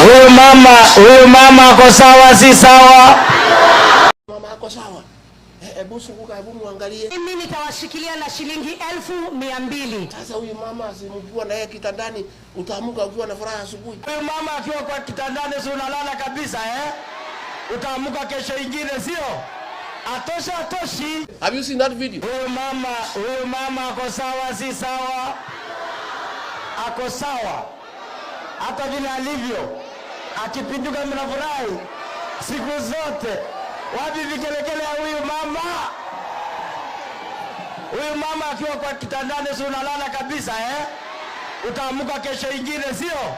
Huyu mama ako sawa si sawa? Mama ako sawa. Hebu sunguka, hebu muangalie. Mimi nitawashikilia na shilingi 1200. Sasa huyu mama asimjua na yeye kitandani, utaamuka ukiwa na furaha asubuhi. Huyu mama akiwa kwa kitandani si unalala kabisa Utaamuka kesho ingine sio? Atoshi. Have you seen that video? Huyu mama ako sawa si sawa? Ako sawa. Hata vile alivyo. Akipinduka mnafurahi siku zote. Wapi vikelekele ya huyu mama? Huyu mama akiwa kwa kitandani si unalala kabisa Utaamuka kesho ingine sio?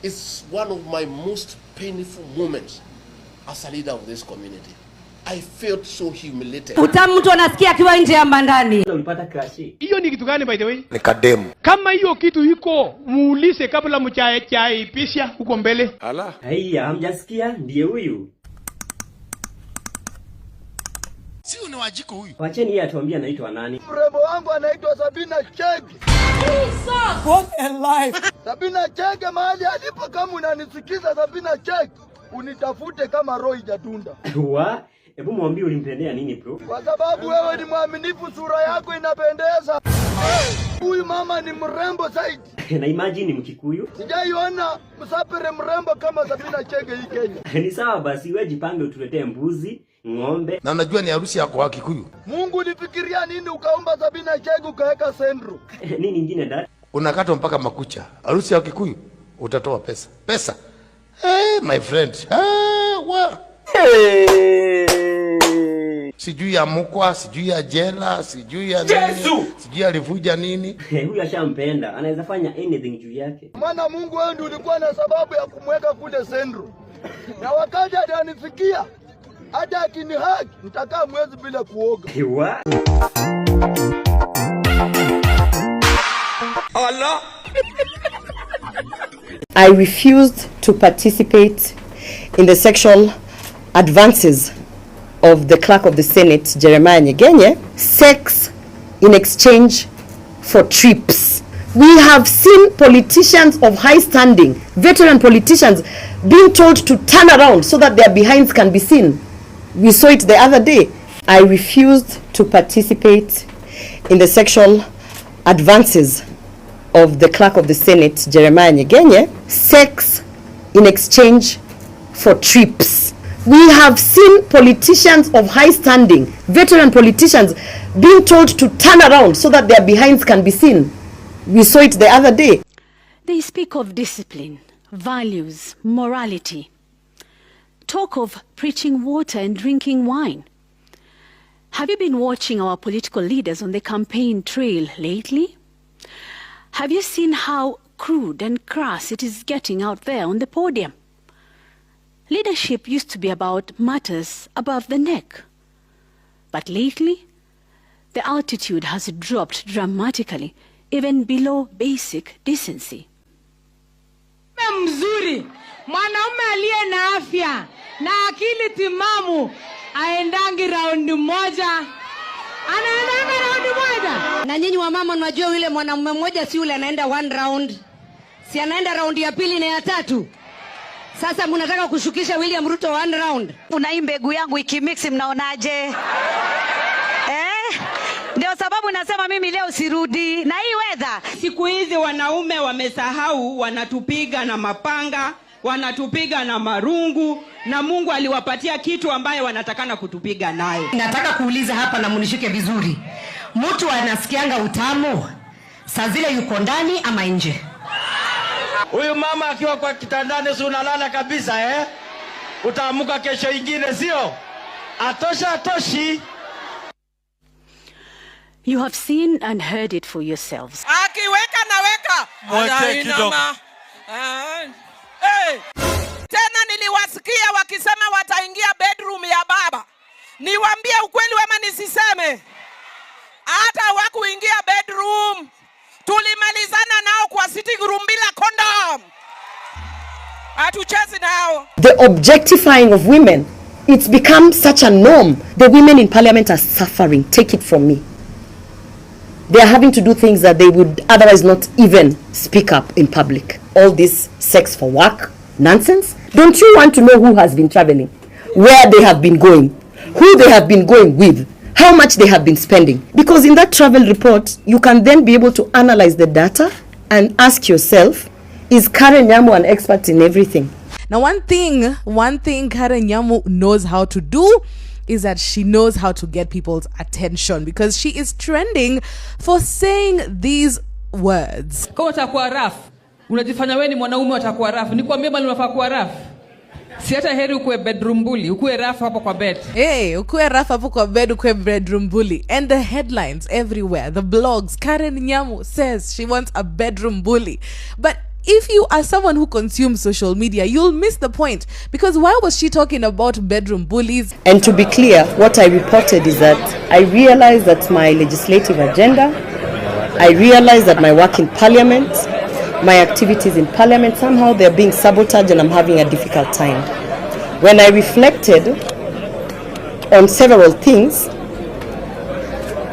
It's one of my most painful moments as a leader of this community. I felt so humiliated. Mtu anasikia akiwa nje ya bandani. Ulipata crash. Hiyo ni kitu gani by the way? Ni kademu. Kama hiyo kitu iko, muulize kabla mchae pisha huko mbele. Ala. Haya, hamjasikia ndiye huyu. Si unawajiko huyu. Wacheni yeye atuambie anaitwa nani. Mrembo wangu anaitwa Sabina Chege. What a life. Sabina Chege, mahali alipo, kama unanisikiza Sabina Chege, unitafute kama roho ijatunda. Wa? Hebu mwambie ulimpendea nini bro? Kwa sababu wewe ni mwaminifu, sura yako inapendeza. Huyu mama ni mrembo zaidi. Na imagine Mkikuyu. Sijaiona msapere mrembo kama Sabina Chege hii Kenya. Ni sawa basi, wewe jipange utuletee mbuzi, ng'ombe. Na unajua ni harusi yako wa Kikuyu. Mungu ulifikiria nini ukaomba Sabina Chege ukaweka sendro? Nini nyingine dad? Unakata mpaka makucha. Harusi ya Kikuyu utatoa pesa. Pesa. Hey, my friend. Sijui ya mukwa, sijui ya jela, sijui ya nini, sijui alivuja nini. Huyu ashampenda, anaweza fanya anything juu yake. Maana Mungu wewe ndiye ulikuwa na sababu ya kumweka kule sendro. Na wakati atanifikia, hata akinihaki, nitakaa mwezi bila kuoga. Wa? Allah. I refused to participate in the sexual advances of the clerk of the Senate, Jeremiah Nyegenye, sex in exchange for trips. We have seen politicians of high standing, veteran politicians, being told to turn around so that their behinds can be seen. We saw it the other day. I refused to participate in the sexual advances of the clerk of the Senate, Jeremiah Nyegenye, sex in exchange for trips. We have seen politicians of high standing, veteran politicians, being told to turn around so that their behinds can be seen. We saw it the other day. They speak of discipline, values, morality. Talk of preaching water and drinking wine. Have you been watching our political leaders on the campaign trail lately? Have you seen how crude and crass it is getting out there on the podium? Leadership used to be about matters above the neck. But lately, the altitude has dropped dramatically, even below basic decency. Mzuri, mwanaume aliye na afya na akili timamu aendangi raundi moja. Anaenda raundi moja. Na nyinyi wa mama mnajua yule mwanamume mmoja si yule anaenda one round. Si anaenda raundi ya pili na ya tatu. Sasa mnataka kushukisha William Ruto one round. Una hii mbegu yangu ikimix mnaonaje? Ndio sababu nasema mimi leo sirudi. Na hii weather. Siku hizi wanaume wamesahau, wanatupiga na mapanga, wanatupiga na marungu, na Mungu aliwapatia kitu ambaye wanatakana kutupiga naye. Nataka kuuliza hapa na munishike vizuri. Mtu anasikianga utamu saa zile yuko ndani ama nje? Huyu mama akiwa kwa kitandani si unalala kabisa Utaamuka kesho ingine sio? Atoshi. You have seen and heard it for yourselves. Akiweka na weka. Mwete kidogo. Tena niliwasikia wakisema wataingia bedroom ya baba. Niwaambie ukweli wema nisiseme. Hata hawakuingia bedroom. Tulimalizana nao kwa sitting room bila condom. Hatuchezi nao. The objectifying of women, it's become such a norm. The women in parliament are suffering. Take it from me. They are having to do things that they would otherwise not even speak up in public. all this sex for work nonsense? Don't you want to know who has been traveling, where they have been going, who they have been going with, how much they have been spending? Because in that travel report, you can then be able to analyze the data and ask yourself, is Karen Nyamu an expert in everything? Now, one thing Karen Nyamu knows how to do is that she knows how to get people's attention, because she is trending for saying these words. Kama utakuwa rafu, unajifanya wewe ni mwanaume utakuwa rafu. Nikwambie bali unafaa kuwa rafu. Si hata heri ukue bedroom bully, ukue rafu hapo kwa bed. Hey, ukue rafu hapo kwa bed, ukue bedroom bully. And the headlines everywhere, the blogs, Karen Nyamu says she wants a bedroom bully. But if you are someone who consumes social media, you'll miss the point, because why was she talking about bedroom bullies? And to be clear, what I reported is that I realized that my legislative agenda, I realized that my work in parliament, my activities in parliament, somehow they're being sabotaged and I'm having a difficult time. When I reflected on several things,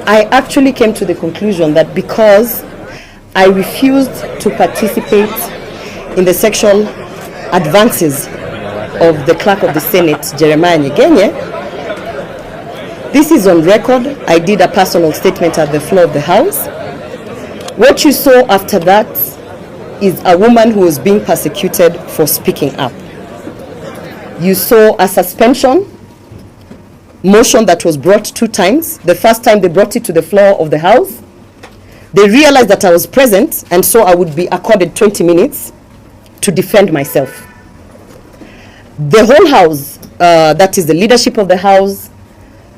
I actually came to the conclusion that because I refused to participate in the sexual advances of the clerk of the Senate, Jeremiah Chege. This is on record. I did a personal statement at the floor of the House. What you saw after that is a woman who was being persecuted for speaking up. You saw a suspension motion that was brought 2 times. The first time they brought it to the floor of the House, they realized that I was present, and so I would be accorded 20 minutes to defend myself. The whole House, that is the leadership of the House,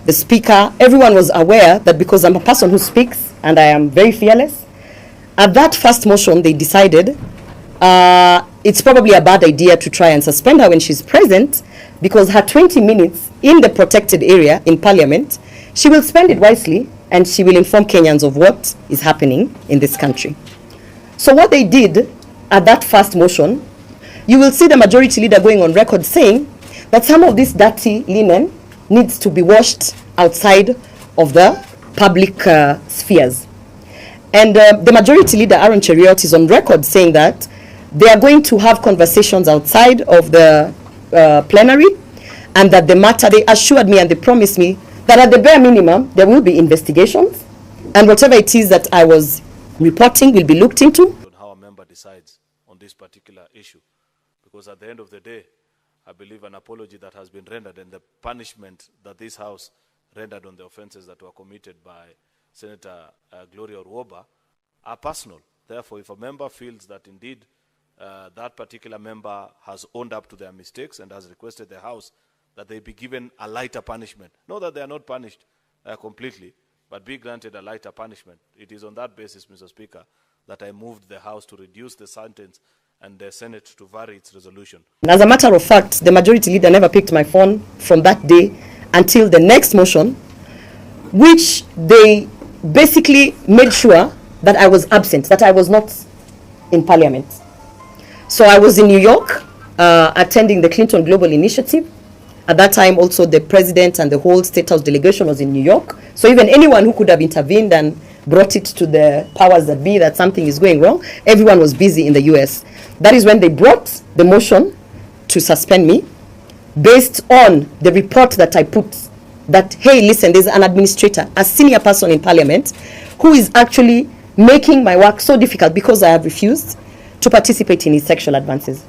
the Speaker, everyone was aware that because I'm a person who speaks and I am very fearless, at that first motion they decided it's probably a bad idea to try and suspend her when she's present, because her 20 minutes in the protected area in Parliament, she will spend it wisely and she will inform Kenyans of what is happening in this country. So what they did at that first motion, you will see the majority leader going on record saying that some of this dirty linen needs to be washed outside of the public spheres. And the majority leader, Aaron Cheriot, is on record saying that they are going to have conversations outside of the plenary, and that the matter, they assured me and they promised me that at the bare minimum, there will be investigations, and whatever it is that I was reporting will be looked into. On how a member decides on this particular issue, because at the end of the day, I believe an apology that has been rendered and the punishment that this House rendered on the offenses that were committed by Senator Gloria Orwoba are personal. Therefore, if a member feels that indeed that particular member has owned up to their mistakes and has requested the House that they be given a lighter punishment, not that they are not punished completely, but be granted a lighter punishment. It is on that basis, Mr. Speaker, that I moved the House to reduce the sentence and the Senate to vary its resolution. And as a matter of fact, the majority leader never picked my phone from that day until the next motion, which they basically made sure that I was absent, that I was not in Parliament. So I was in New York attending the Clinton Global Initiative. At that time, also the president and the whole State House delegation was in New York. So even anyone who could have intervened and brought it to the powers that be that something is going wrong, everyone was busy in the US. That is when they brought the motion to suspend me based on the report that I put that, hey, listen, there's an administrator, a senior person in Parliament, who is actually making my work so difficult because I have refused to participate in his sexual advances.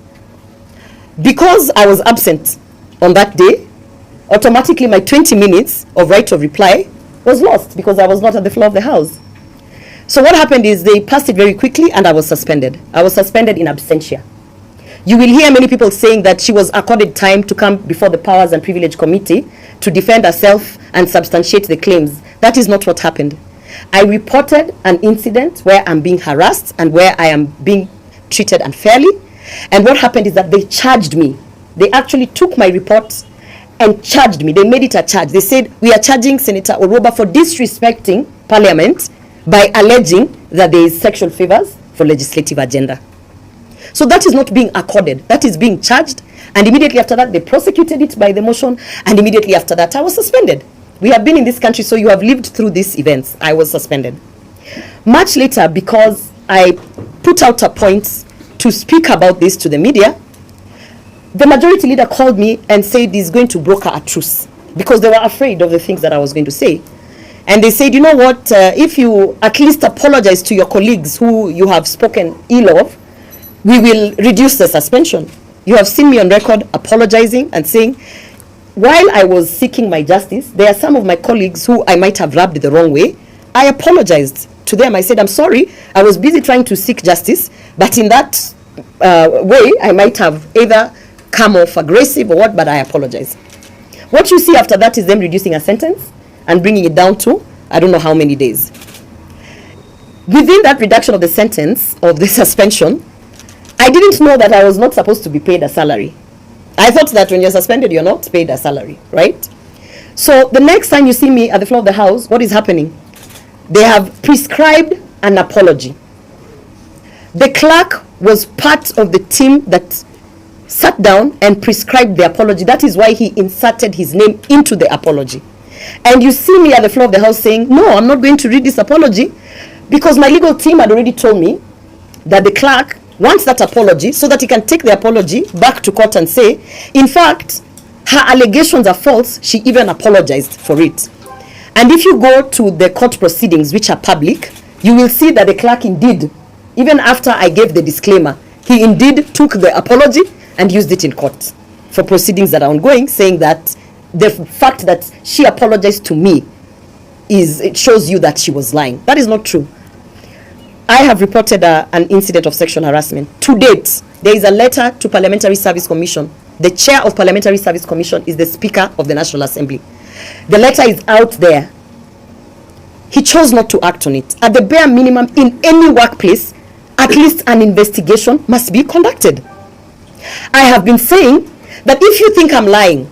Because I was absent on that day, automatically my 20 minutes of right of reply was lost because I was not at the floor of the House. So what happened is they passed it very quickly and I was suspended. I was suspended in absentia. You will hear many people saying that she was accorded time to come before the Powers and Privilege Committee to defend herself and substantiate the claims. That is not what happened. I reported an incident where I'm being harassed and where I am being treated unfairly. And what happened is that they charged me. They actually took my report and charged me. They made it a charge. They said, we are charging Senator Orwoba for disrespecting Parliament by alleging that there is sexual favors for legislative agenda. So that is not being accorded. That is being charged. And immediately after that, they prosecuted it by the motion. And immediately after that, I was suspended. We have been in this country, so you have lived through these events. I was suspended. Much later, because I put out a point to speak about this to the media, the majority leader called me and said he's going to broker a truce because they were afraid of the things that I was going to say. And they said, you know what, if you at least apologize to your colleagues who you have spoken ill of, we will reduce the suspension. You have seen me on record apologizing and saying, while I was seeking my justice, there are some of my colleagues who I might have rubbed the wrong way. I apologized to them. I said, I'm sorry, I was busy trying to seek justice, but in that way, I might have either come off aggressive or what, but I apologize. What you see after that is them reducing a sentence and bringing it down to, I don't know how many days. Within that reduction of the sentence, of the suspension, I didn't know that I was not supposed to be paid a salary. I thought that when you're suspended, you're not paid a salary, right? So the next time you see me at the floor of the House, what is happening? They have prescribed an apology. The clerk was part of the team that sat down and prescribed the apology. That is why he inserted his name into the apology. And you see me at the floor of the House saying, no, I'm not going to read this apology, because my legal team had already told me that the clerk wants that apology so that he can take the apology back to court and say, in fact, her allegations are false. She even apologized for it. And if you go to the court proceedings, which are public, you will see that the clerk indeed, even after I gave the disclaimer, he indeed took the apology and used it in court for proceedings that are ongoing, saying that the fact that she apologized to me it shows you that she was lying. That is not true. I have reported an incident of sexual harassment. To date, there is a letter to Parliamentary Service Commission. The chair of Parliamentary Service Commission is the Speaker of the National Assembly. The letter is out there. He chose not to act on it. At the bare minimum, in any workplace, at least an investigation must be conducted. I have been saying that if you think I'm lying,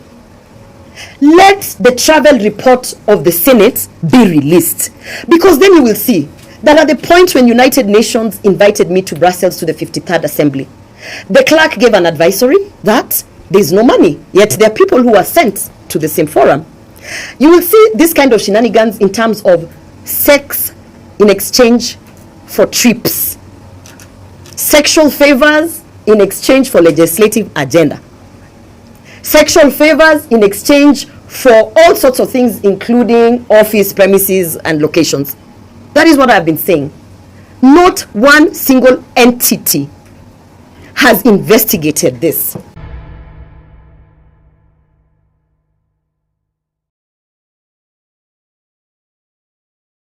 let the travel report of the Senate be released, because then you will see that at the point when United Nations invited me to Brussels to the 53rd Assembly, the clerk gave an advisory that there is no money, yet there are people who are sent to the same forum. You will see this kind of shenanigans in terms of sex in exchange for trips, sexual favors in exchange for legislative agenda, sexual favors in exchange for all sorts of things, including office premises and locations. That is what I've been saying. Not one single entity has investigated this.